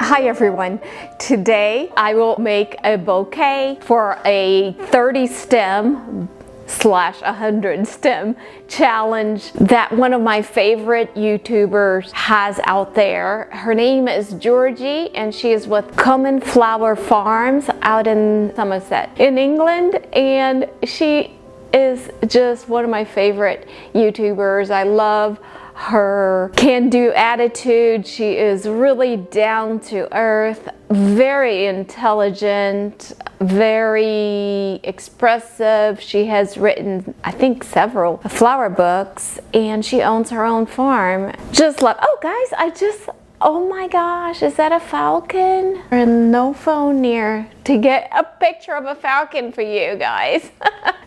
Hi everyone. Today I will make a bouquet for a 30 stem / 100 stem challenge that one of my favorite YouTubers has out there. Her name is Georgy and she is with Common Flower Farms out in Somerset in England, and she is just one of my favorite YouTubers. I love her can-do attitude. She is really down to earth, very intelligent, very expressive. She has written, I think, several flower books, and she owns her own farm. Just love. Oh guys, oh my gosh, is that a falcon? And no phone near to get a picture of a falcon for you guys.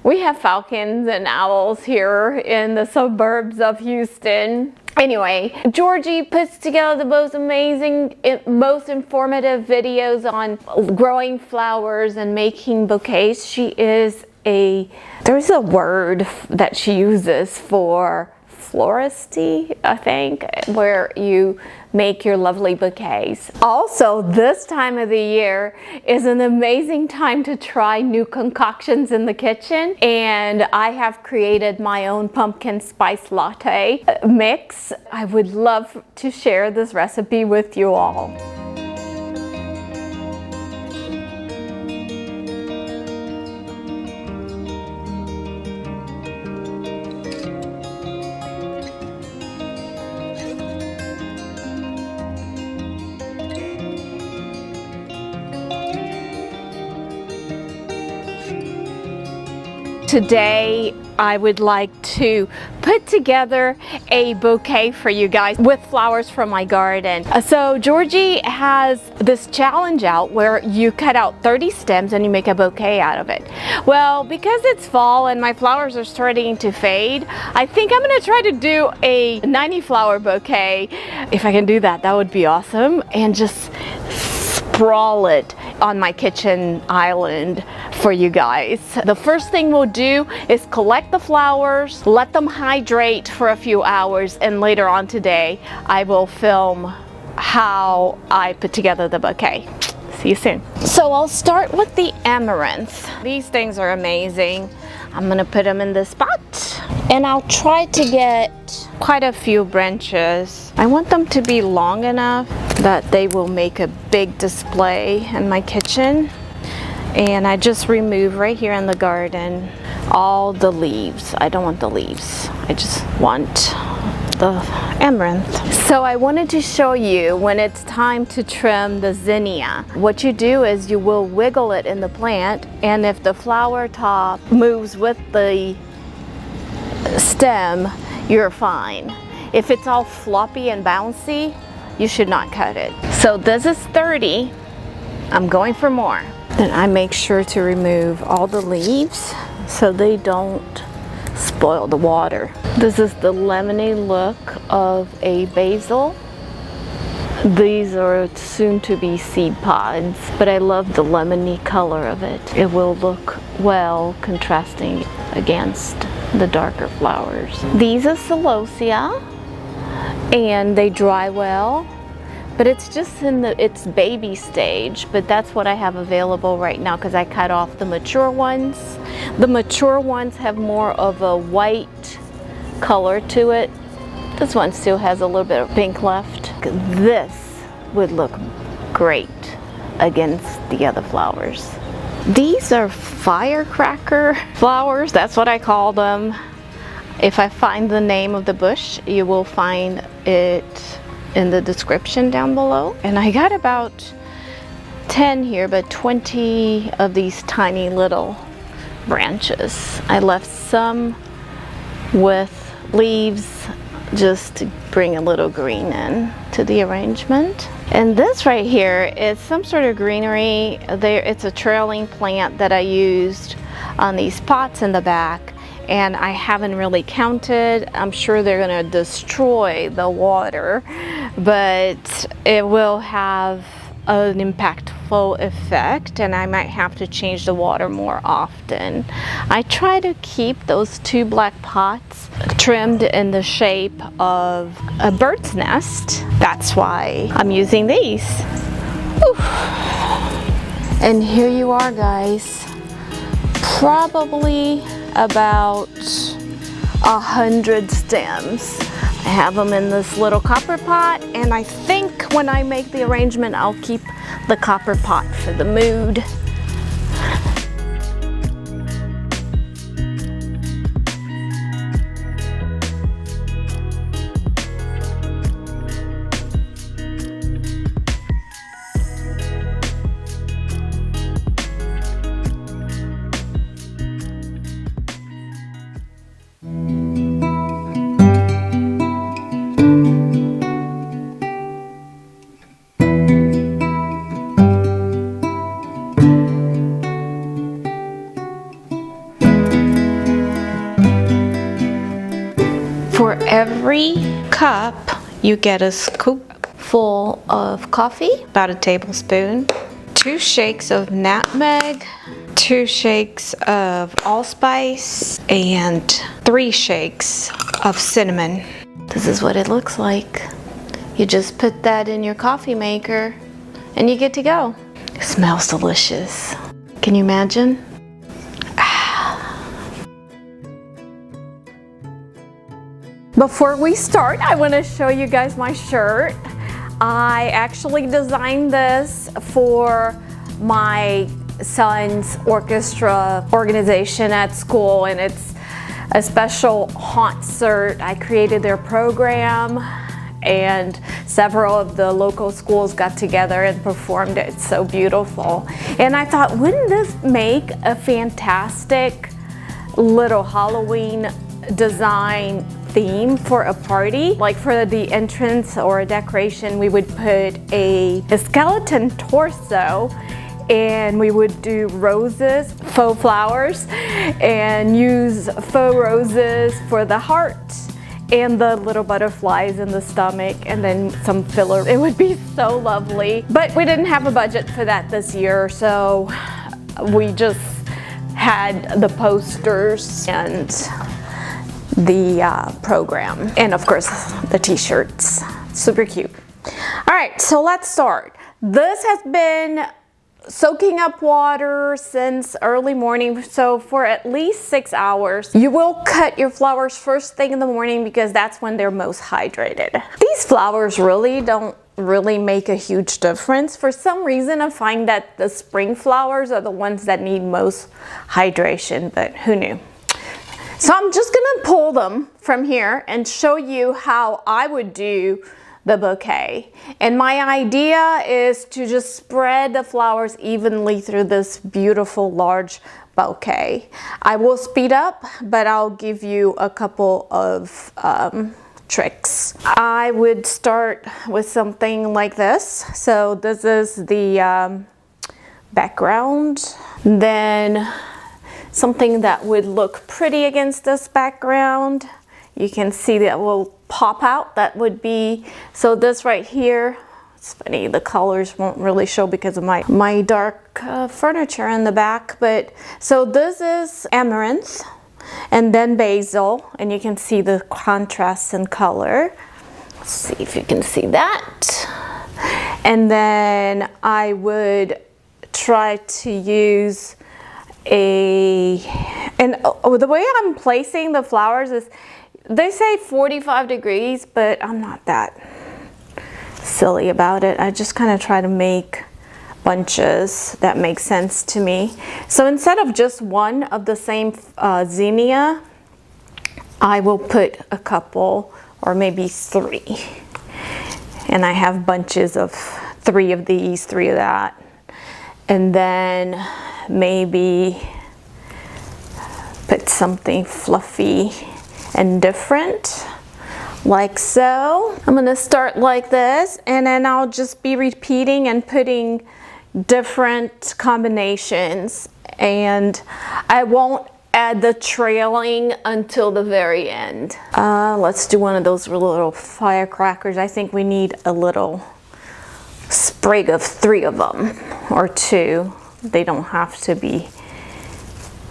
We have falcons and owls here in the suburbs of Houston. Anyway, Georgy puts together the most amazing, most informative videos on growing flowers and making bouquets. There's a word that she uses for floristry, I think, where you make your lovely bouquets. Also, this time of the year is an amazing time to try new concoctions in the kitchen, and I have created my own pumpkin spice latte mix. I would love to share this recipe with you all. Today, I would like to put together a bouquet for you guys with flowers from my garden. So Georgy has this challenge out where you cut out 30 stems and you make a bouquet out of it. Well, because it's fall and my flowers are starting to fade, I think I'm gonna try to do a 90 flower bouquet. If I can do that, that would be awesome. And just sprawl it on my kitchen island for you guys. The first thing we'll do is collect the flowers, let them hydrate for a few hours, and later on today I will film how I put together the bouquet. See you soon. So I'll start with the amaranth. These things are amazing. I'm gonna put them in this pot, and I'll try to get quite a few branches. I want them to be long enough that they will make a big display in my kitchen. And I just remove right here in the garden all the leaves. I don't want the leaves. I just want the amaranth. So I wanted to show you when it's time to trim the zinnia. What you do is you will wiggle it in the plant, and if the flower top moves with the stem, you're fine. If it's all floppy and bouncy, you should not cut it. So this is 30. I'm going for more. Then I make sure to remove all the leaves so they don't spoil the water. This is the lemony look of a basil. These are soon to be seed pods, but I love the lemony color of it. It will look well contrasting against the darker flowers. These are celosia, and they dry well, but it's just in its baby stage. But that's what I have available right now because I cut off the mature ones. The mature ones have more of a white color to it. This one still has a little bit of pink left. This would look great against the other flowers. These are firecracker flowers, that's what I call them. If I find the name of the bush, you will find it in the description down below. And I got about 10 here, but 20 of these tiny little branches. I left some with leaves just to bring a little green in to the arrangement. And this right here is some sort of greenery. It's a trailing plant that I used on these pots in the back, and I haven't really counted. I'm sure they're gonna destroy the water, but it will have an impactful effect, and I might have to change the water more often. I try to keep those two black pots trimmed in the shape of a bird's nest. That's why I'm using these. And here you are, guys. Probably about 100 stems. I have them in this little copper pot, and I think when I make the arrangement, I'll keep the copper pot for the mood. For every cup, you get a scoop full of coffee, about a tablespoon, 2 shakes of nutmeg, 2 shakes of allspice, and 3 shakes of cinnamon. This is what it looks like. You just put that in your coffee maker and you get to go. It smells delicious. Can you imagine? Before we start, I want to show you guys my shirt. I actually designed this for my son's orchestra organization at school, and it's a special concert. I created their program, and several of the local schools got together and performed it. It's so beautiful. And I thought, wouldn't this make a fantastic little Halloween design theme for a party? Like for the entrance or a decoration, we would put a skeleton torso, and we would do roses, faux flowers, and use faux roses for the heart and the little butterflies in the stomach, and then some filler. It would be so lovely. But we didn't have a budget for that this year, so we just had the posters and the program, and of course the t-shirts. Super cute. All right, so let's start. This has been soaking up water since early morning, so for at least 6 hours. You will cut your flowers first thing in the morning because that's when they're most hydrated. These flowers really don't make a huge difference. For some reason, I find that the spring flowers are the ones that need most hydration, but who knew? So I'm just gonna pull them from here and show you how I would do the bouquet. And my idea is to just spread the flowers evenly through this beautiful large bouquet. I will speed up, but I'll give you a couple of tricks. I would start with something like this. So this is the background. Then something that would look pretty against this background. You can see that will pop out. That would be, so this right here, it's funny, the colors won't really show because of my dark furniture in the back, but so this is amaranth and then basil, and you can see the contrast in color. Let's see if you can see that. And then I would try to use and the way I'm placing the flowers is, they say 45 degrees, but I'm not that silly about it. I just kind of try to make bunches that make sense to me. So instead of just one of the same zinnia, I will put a couple or maybe 3. And I have bunches of 3 of these, 3 of that. And then maybe put something fluffy and different, like so. I'm gonna start like this, and then I'll just be repeating and putting different combinations, and I won't add the trailing until the very end. Let's do one of those little firecrackers. I think we need a little sprig of 3 of them, or 2. They don't have to be.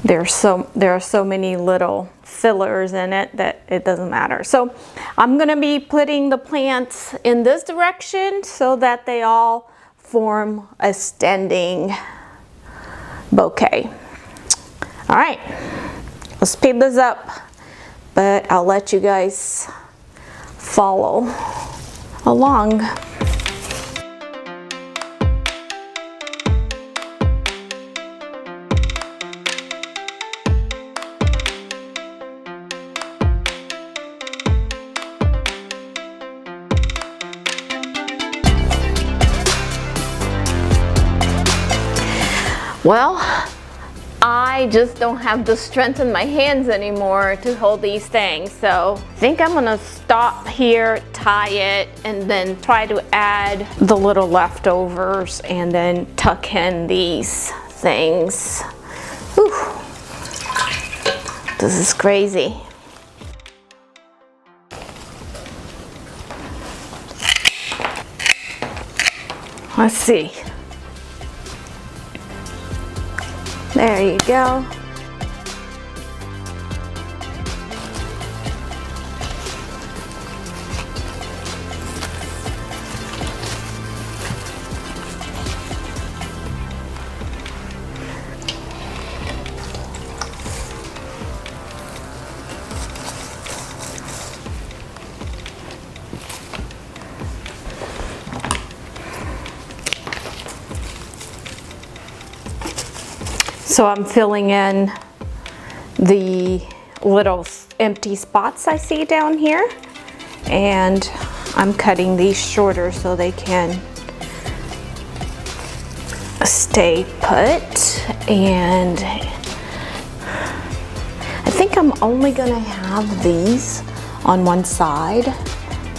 There are so many little fillers in it that it doesn't matter. So I'm gonna be putting the plants in this direction so that they all form a standing bouquet. All right, let's speed this up, but I'll let you guys follow along. Well, I just don't have the strength in my hands anymore to hold these things. So I think I'm gonna stop here, tie it, and then try to add the little leftovers and then tuck in these things. Whew. This is crazy. Let's see. There you go. So I'm filling in the little empty spots I see down here, and I'm cutting these shorter so they can stay put. And I think I'm only gonna have these on one side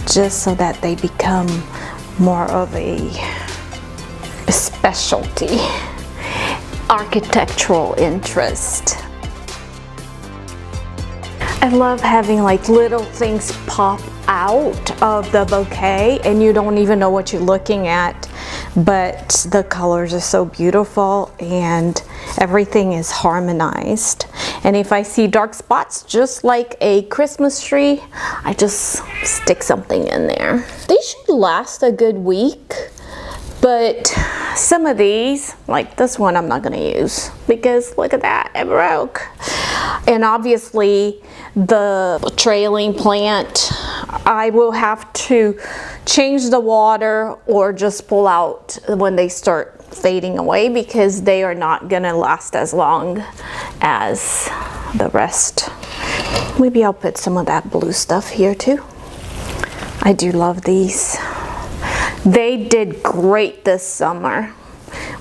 just so that they become more of a specialty architectural interest. I love having like little things pop out of the bouquet and you don't even know what you're looking at, but the colors are so beautiful and everything is harmonized. And if I see dark spots, just like a Christmas tree, I just stick something in there. These should last a good week. But some of these, like this one, I'm not gonna use because look at that, it broke. And obviously the trailing plant, I will have to change the water or just pull out when they start fading away because they are not gonna last as long as the rest. Maybe I'll put some of that blue stuff here too. I do love these. They did great this summer.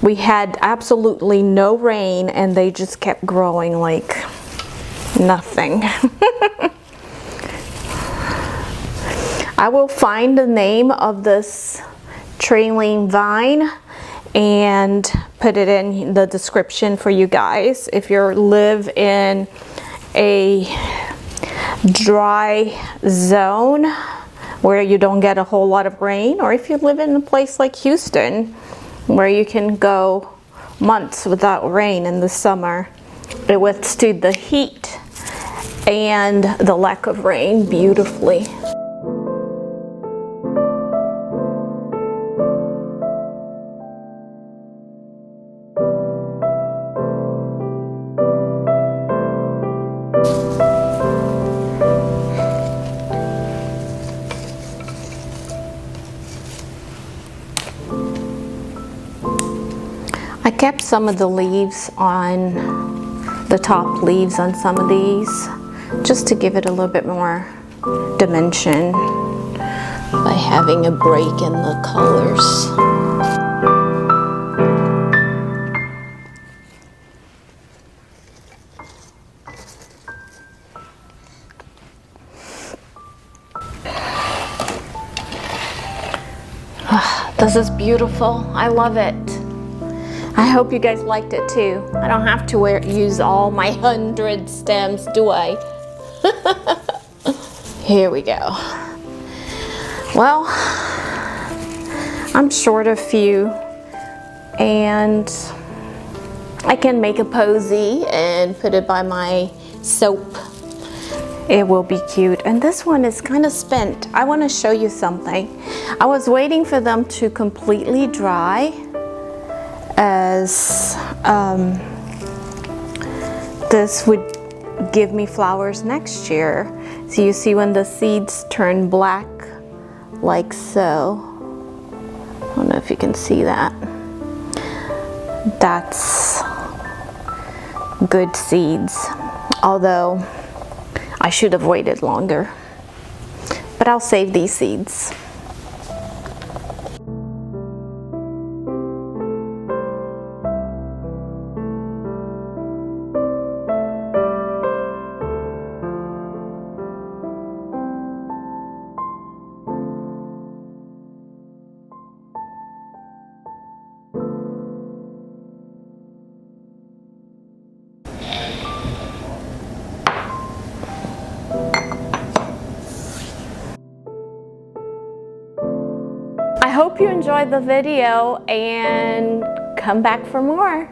We had absolutely no rain and they just kept growing like nothing. I will find the name of this trailing vine and put it in the description for you guys. If you live in a dry zone where you don't get a whole lot of rain, or if you live in a place like Houston where you can go months without rain in the summer, it withstood the heat and the lack of rain beautifully. I kept some of the leaves on the top leaves on some of these just to give it a little bit more dimension by having a break in the colors. This is beautiful. I love it. I hope you guys liked it too. I don't have to use all my 100 stems, do I? Here we go. Well, I'm short a few and I can make a posy and put it by my soap It will be cute. And this one is kind of spent. I want to show you something. I was waiting for them to completely dry as this would give me flowers next year. So you see when the seeds turn black like so. I don't know if you can see that. That's good seeds. Although I should have waited longer. But I'll save these seeds. I hope you enjoyed the video and come back for more.